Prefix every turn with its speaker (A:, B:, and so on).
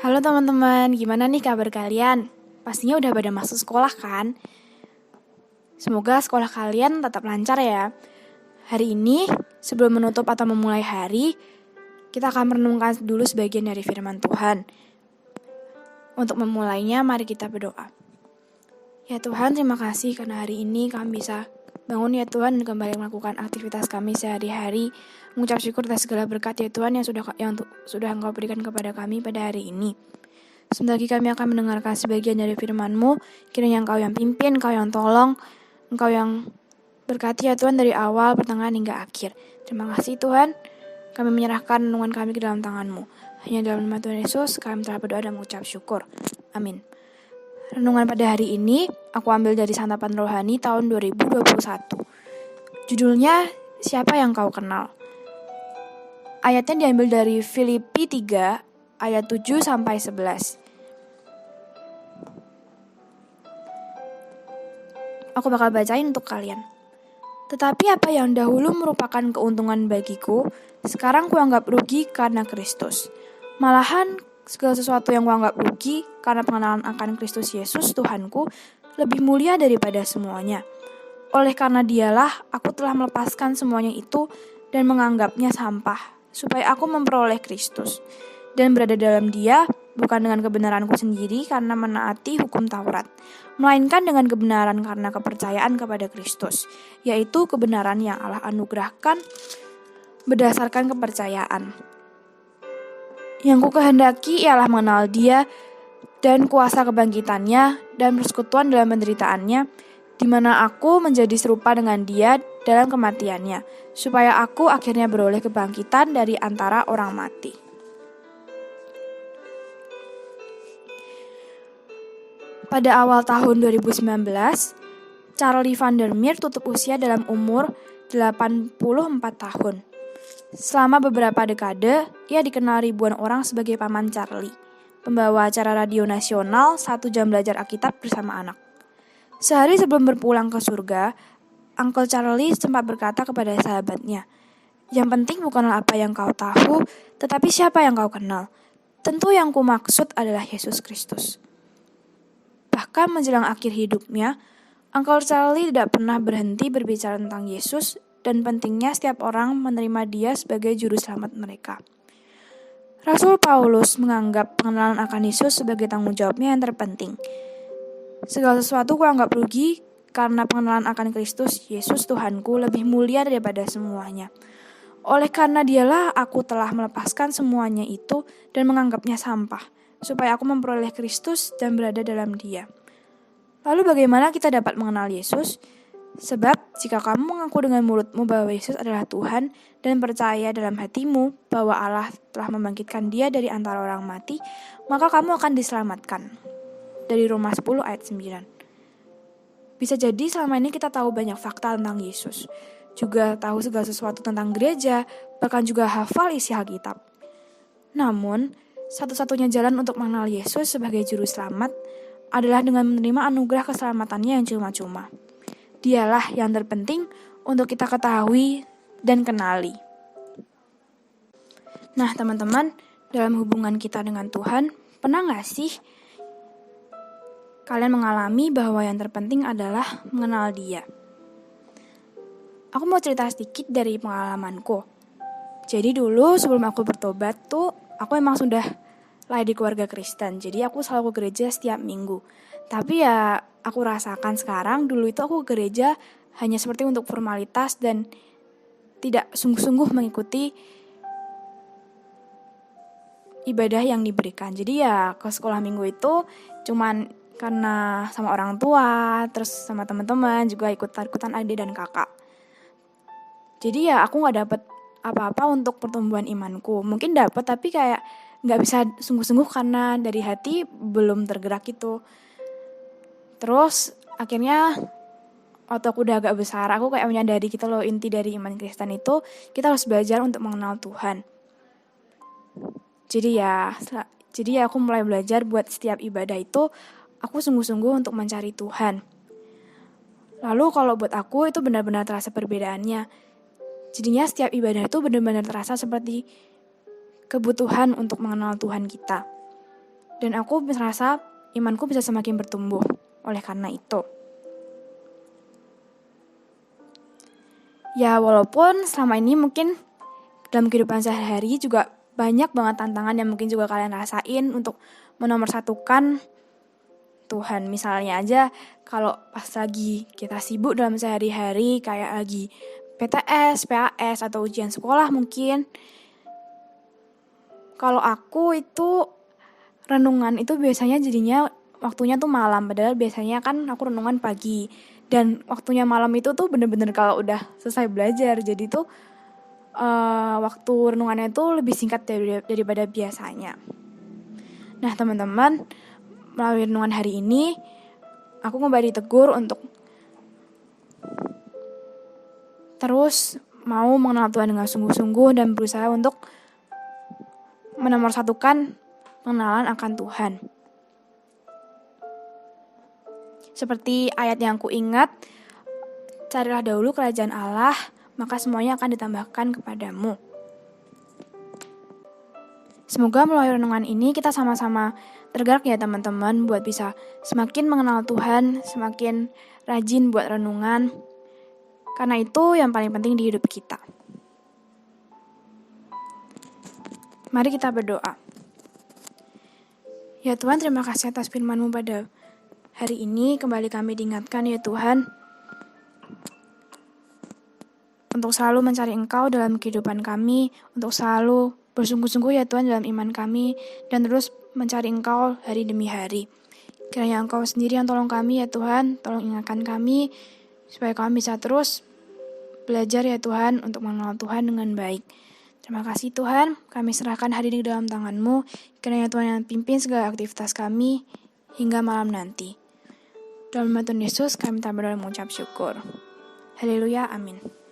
A: Halo teman-teman, gimana nih kabar kalian? Pastinya udah pada masuk sekolah kan? Semoga sekolah kalian tetap lancar ya. Hari ini, sebelum menutup atau memulai hari, kita akan merenungkan dulu sebagian dari firman Tuhan. Untuk memulainya, mari kita berdoa. Ya Tuhan, terima kasih karena hari ini kami bisa bangun ya Tuhan dan kembali melakukan aktivitas kami sehari-hari. Mengucap syukur atas segala berkat ya Tuhan yang sudah Engkau berikan kepada kami pada hari ini. Sebentar lagi kami akan mendengarkan sebagian dari firman-Mu. Kiranya Engkau yang pimpin, Engkau yang tolong, Engkau yang berkati ya Tuhan dari awal, pertengahan hingga akhir. Terima kasih Tuhan. Kami menyerahkan renungan kami ke dalam tangan-Mu. Hanya dalam nama Tuhan Yesus kami telah berdoa dan mengucap syukur. Amin. Renungan pada hari ini aku ambil dari Santapan Rohani tahun 2021. Judulnya, Siapa yang Kau Kenal? Ayatnya diambil dari Filipi 3 ayat 7 sampai 11. Aku bakal bacain untuk kalian. Tetapi apa yang dahulu merupakan keuntungan bagiku, sekarang kuanggap rugi karena Kristus. Malahan segala sesuatu yang kuanggap rugi karena pengenalan akan Kristus Yesus Tuhanku lebih mulia daripada semuanya. Oleh karena Dialah aku telah melepaskan semuanya itu dan menganggapnya sampah, supaya aku memperoleh Kristus dan berada dalam Dia, bukan dengan kebenaranku sendiri karena menaati hukum Taurat, melainkan dengan kebenaran karena kepercayaan kepada Kristus, yaitu kebenaran yang Allah anugerahkan berdasarkan kepercayaan. Yang ku kehendaki ialah mengenal Dia dan kuasa kebangkitannya dan persekutuan dalam penderitaannya, di mana aku menjadi serupa dengan Dia dalam kematiannya, supaya aku akhirnya beroleh kebangkitan dari antara orang mati. Pada awal tahun 2019, Charlie van der Meer tutup usia dalam umur 84 tahun. Selama beberapa dekade, ia dikenal ribuan orang sebagai Paman Charlie, pembawa acara radio nasional 1 jam belajar Alkitab bersama anak. Sehari sebelum berpulang ke surga, Uncle Charlie sempat berkata kepada sahabatnya, "Yang penting bukanlah apa yang kau tahu, tetapi siapa yang kau kenal. Tentu yang kumaksud adalah Yesus Kristus." Bahkan menjelang akhir hidupnya, Uncle Charlie tidak pernah berhenti berbicara tentang Yesus dan pentingnya setiap orang menerima Dia sebagai juru selamat mereka. Rasul Paulus menganggap pengenalan akan Yesus sebagai tanggung jawabnya yang terpenting. Segala sesuatu kuanggap rugi karena pengenalan akan Kristus Yesus Tuhanku lebih mulia daripada semuanya. Oleh karena Dialah aku telah melepaskan semuanya itu dan menganggapnya sampah, supaya aku memperoleh Kristus dan berada dalam Dia. Lalu bagaimana kita dapat mengenal Yesus? Sebab jika kamu mengaku dengan mulutmu bahwa Yesus adalah Tuhan dan percaya dalam hatimu bahwa Allah telah membangkitkan Dia dari antara orang mati, maka kamu akan diselamatkan. Dari Roma 10 ayat 9. Bisa jadi selama ini kita tahu banyak fakta tentang Yesus, juga tahu segala sesuatu tentang gereja, bahkan juga hafal isi Alkitab. Namun, satu-satunya jalan untuk mengenal Yesus sebagai juru selamat adalah dengan menerima anugerah keselamatannya yang cuma-cuma. Dialah yang terpenting untuk kita ketahui dan kenali. Nah teman-teman, dalam hubungan kita dengan Tuhan, pernah gak sih kalian mengalami bahwa yang terpenting adalah mengenal Dia? Aku mau cerita sedikit dari pengalamanku. Jadi dulu sebelum aku bertobat tuh, aku emang sudah lahir di keluarga Kristen. Jadi aku selalu ke gereja setiap minggu. Tapi ya aku rasakan sekarang, dulu itu aku ke gereja hanya seperti untuk formalitas dan tidak sungguh-sungguh mengikuti ibadah yang diberikan. Jadi ya ke sekolah minggu itu cuman karena sama orang tua, terus sama teman-teman juga ikutan adik dan kakak. Jadi ya aku gak dapet apa-apa untuk pertumbuhan imanku. Mungkin dapet tapi kayak gak bisa sungguh-sungguh karena dari hati belum tergerak gitu. Terus akhirnya waktu aku udah agak besar, aku kayak menyadari gitu loh, inti dari iman Kristen itu kita harus belajar untuk mengenal Tuhan. Jadi ya aku mulai belajar buat setiap ibadah itu aku sungguh-sungguh untuk mencari Tuhan. Lalu kalau buat aku itu benar-benar terasa perbedaannya. Jadinya setiap ibadah itu benar-benar terasa seperti kebutuhan untuk mengenal Tuhan kita. Dan aku merasa imanku bisa semakin bertumbuh oleh karena itu. Ya walaupun selama ini mungkin dalam kehidupan sehari-hari juga banyak banget tantangan yang mungkin juga kalian rasain untuk menomorsatukan Tuhan. Misalnya aja kalau pas lagi kita sibuk dalam sehari-hari kayak lagi PTS, PAS atau ujian sekolah mungkin. Kalau aku itu renungan itu biasanya jadinya waktunya tuh malam. Padahal biasanya kan aku renungan pagi. Dan waktunya malam itu tuh bener-bener kalau udah selesai belajar. Jadi tuh waktu renungannya itu lebih singkat daripada biasanya. Nah teman-teman, melalui renungan hari ini, aku kembali ditegur untuk terus mau mengenal Tuhan dengan sungguh-sungguh dan berusaha untuk menomorsatukan pengenalan akan Tuhan. Seperti ayat yang aku ingat, carilah dahulu kerajaan Allah, maka semuanya akan ditambahkan kepadamu. Semoga melalui renungan ini kita sama-sama tergerak ya teman-teman buat bisa semakin mengenal Tuhan, semakin rajin buat renungan. Karena itu yang paling penting di hidup kita. Mari kita berdoa. Ya Tuhan, terima kasih atas firman-Mu pada hari ini. Kembali kami diingatkan ya Tuhan, untuk selalu mencari Engkau dalam kehidupan kami, untuk selalu bersungguh-sungguh ya Tuhan dalam iman kami, dan terus mencari Engkau hari demi hari. Kiranya Engkau sendiri yang tolong kami ya Tuhan, tolong ingatkan kami, supaya kami bisa terus belajar ya Tuhan, untuk mengenal Tuhan dengan baik. Terima kasih Tuhan, kami serahkan hari ini ke dalam tangan-Mu, kiranya Tuhan yang pimpin segala aktivitas kami, hingga malam nanti. Dalam nama Tuhan Yesus, kami berdoa mengucap syukur. Haleluya, amin.